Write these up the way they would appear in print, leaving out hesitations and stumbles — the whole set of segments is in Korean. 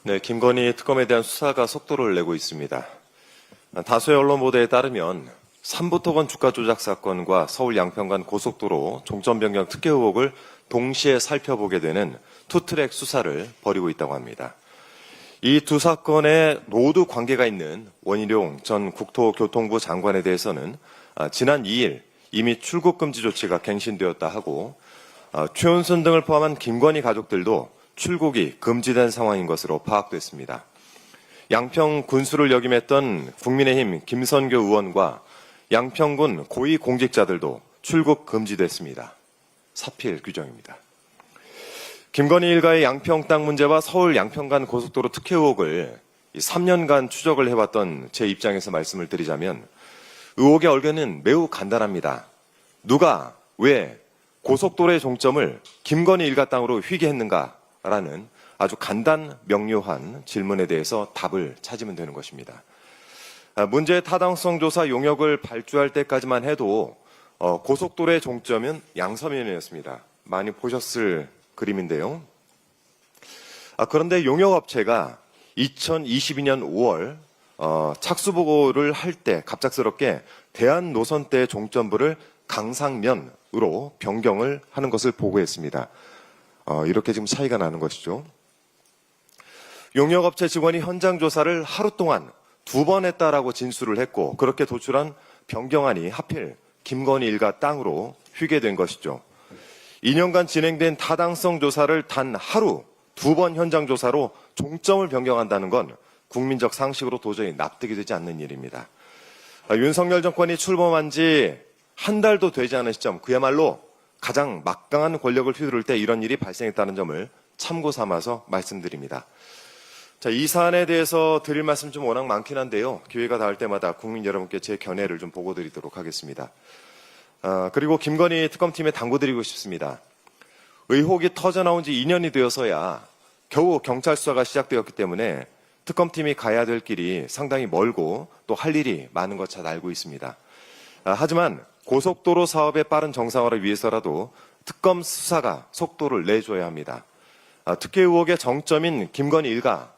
네, 김건희 특검에 대한 수사가 속도를 내고 있습니다. 다수의 언론 보도에 따르면 삼부토건 주가 조작 사건과 서울 양평간 고속도로 종점 변경 특혜 의혹을 동시에 살펴보게 되는 투트랙 수사를 벌이고 있다고 합니다. 이 두 사건에 모두 관계가 있는 원희룡 전 국토교통부 장관에 대해서는 지난 2일 이미 출국 금지 조치가 갱신되었다 하고 최은순 등을 포함한 김건희 가족들도 출국이 금지된 상황인 것으로 파악됐습니다. 양평 군수를 역임했던 국민의힘 김선교 의원과 양평군 고위 공직자들도 출국 금지됐습니다. 사필 규정입니다. 김건희 일가의 양평 땅 문제와 서울 양평간 고속도로 특혜 의혹을 3년간 추적을 해왔던 제 입장에서 말씀을 드리자면 의혹의 얼개는 매우 간단합니다. 누가 왜 고속도로의 종점을 김건희 일가 땅으로 휘게했는가라는 아주 간단 명료한 질문에 대해서 답을 찾으면 되는 것입니다. 문제의 타당성 조사 용역을 발주할 때까지만 해도 고속도로의 종점은 양서면이었습니다. 많이 보셨을 그림인데요. 그런데 용역업체가 2022년 5월 착수보고를 할 때 갑작스럽게 대한노선대의 종점부를 강상면으로 변경을 하는 것을 보고했습니다. 이렇게 지금 차이가 나는 것이죠. 용역업체 직원이 현장 조사를 하루 동안 2번 했다라고 진술을 했고 그렇게 도출한 변경안이 하필 김건희 일가 땅으로 휘게된 것이죠. 2년간 진행된 타당성 조사를 단 하루 2번 현장 조사로 종점을 변경한다는 건 국민적 상식으로 도저히 납득이 되지 않는 일입니다. 윤석열 정권이 출범한 지 한 달도 되지 않은 시점, 그야말로 가장 막강한 권력을 휘두를 때 이런 일이 발생했다는 점을 참고 삼아서 말씀드립니다. 자, 이 사안에 대해서 드릴 말씀 좀 워낙 많긴 한데요. 기회가 닿을 때마다 국민 여러분께 제 견해를 좀 보고 드리도록 하겠습니다. 그리고 김건희 특검팀에 당부드리고 싶습니다. 의혹이 터져나온 지 2년이 되어서야 겨우 경찰 수사가 시작되었기 때문에 특검팀이 가야 될 길이 상당히 멀고 또 할 일이 많은 것 잘 알고 있습니다. 하지만 고속도로 사업의 빠른 정상화를 위해서라도 특검 수사가 속도를 내줘야 합니다. 특혜 의혹의 정점인 김건희 일가,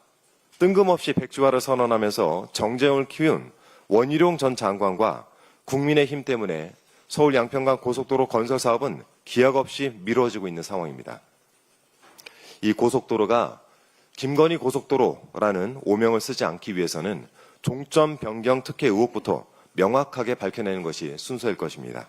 뜬금없이 백지화를 선언하면서 정쟁을 키운 원희룡 전 장관과 국민의힘 때문에 서울 양평간 고속도로 건설 사업은 기약 없이 미뤄지고 있는 상황입니다. 이 고속도로가 김건희 고속도로라는 오명을 쓰지 않기 위해서는 종점 변경 특혜 의혹부터 명확하게 밝혀내는 것이 순서일 것입니다.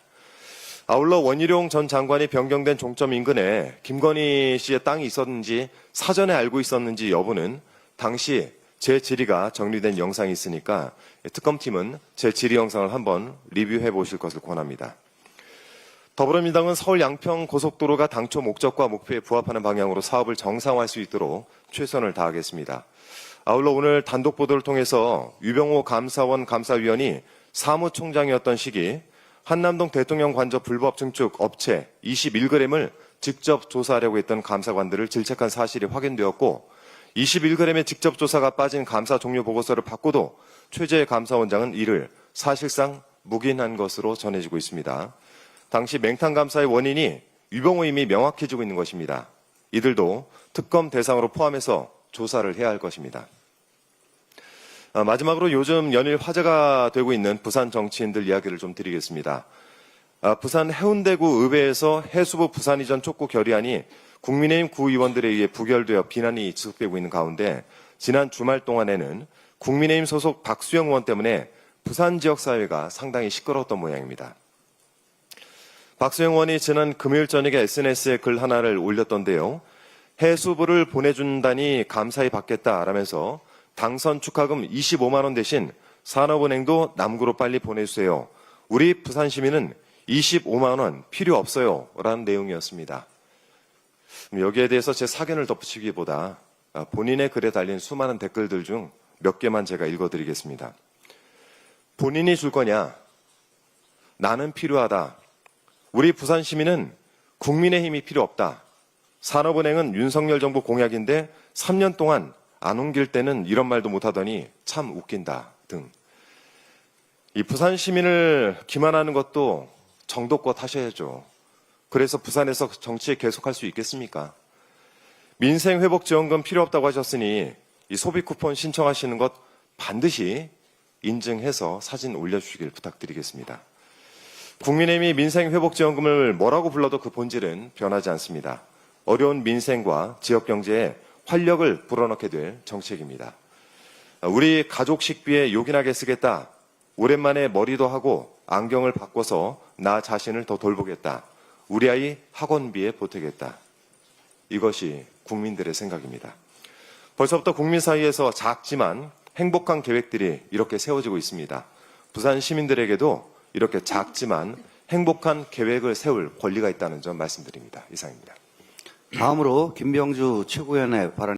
아울러 원희룡 전 장관이 변경된 종점 인근에 김건희 씨의 땅이 있었는지 사전에 알고 있었는지 여부는 당시 제 질의가 정리된 영상이 있으니까 특검팀은 제 질의 영상을 한번 리뷰해 보실 것을 권합니다. 더불어민주당은 서울 양평 고속도로가 당초 목적과 목표에 부합하는 방향으로 사업을 정상화할 수 있도록 최선을 다하겠습니다. 아울러 오늘 단독 보도를 통해서 유병호 감사원 감사위원이 사무총장이었던 시기 한남동 대통령 관저 불법 증축 업체 21g을 직접 조사하려고 했던 감사관들을 질책한 사실이 확인되었고 21g의 직접 조사가 빠진 감사 종료 보고서를 받고도 최재 감사원장은 이를 사실상 묵인한 것으로 전해지고 있습니다. 당시 맹탕 감사의 원인이 유병호 임이 명확해지고 있는 것입니다. 이들도 특검 대상으로 포함해서 조사를 해야 할 것입니다. 마지막으로 요즘 연일 화제가 되고 있는 부산 정치인들 이야기를 좀 드리겠습니다. 부산 해운대구 의회에서 해수부 부산 이전 촉구 결의안이 국민의힘 구의원들에 의해 부결되어 비난이 지속되고 있는 가운데 지난 주말 동안에는 국민의힘 소속 박수영 의원 때문에 부산 지역 사회가 상당히 시끄러웠던 모양입니다. 박수영 의원이 지난 금요일 저녁에 SNS에 글 하나를 올렸던데요. 해수부를 보내준다니 감사히 받겠다라면서 당선 축하금 25만 원 대신 산업은행도 남구로 빨리 보내주세요. 우리 부산 시민은 25만 원 필요 없어요. 라는 내용이었습니다. 여기에 대해서 제 사견을 덧붙이기보다 본인의 글에 달린 수많은 댓글들 중 몇 개만 제가 읽어드리겠습니다. 본인이 줄 거냐? 나는 필요하다. 우리 부산 시민은 국민의힘이 필요 없다. 산업은행은 윤석열 정부 공약인데 3년 동안 안 옮길 때는 이런 말도 못하더니 참 웃긴다 등. 이 부산 시민을 기만하는 것도 정도껏 하셔야죠. 그래서 부산에서 정치에 계속할 수 있겠습니까? 민생회복지원금 필요 없다고 하셨으니 이 소비 쿠폰 신청하시는 것 반드시 인증해서 사진 올려주시길 부탁드리겠습니다. 국민의힘이 민생회복지원금을 뭐라고 불러도 그 본질은 변하지 않습니다. 어려운 민생과 지역경제에 활력을 불어넣게 될 정책입니다. 우리 가족 식비에 요긴하게 쓰겠다. 오랜만에 머리도 하고 안경을 바꿔서 나 자신을 더 돌보겠다. 우리 아이 학원비에 보태겠다. 이것이 국민들의 생각입니다. 벌써부터 국민 사이에서 작지만 행복한 계획들이 이렇게 세워지고 있습니다. 부산 시민들에게도 이렇게 작지만 행복한 계획을 세울 권리가 있다는 점 말씀드립니다. 이상입니다. 다음으로 김병주 최고위원의 발언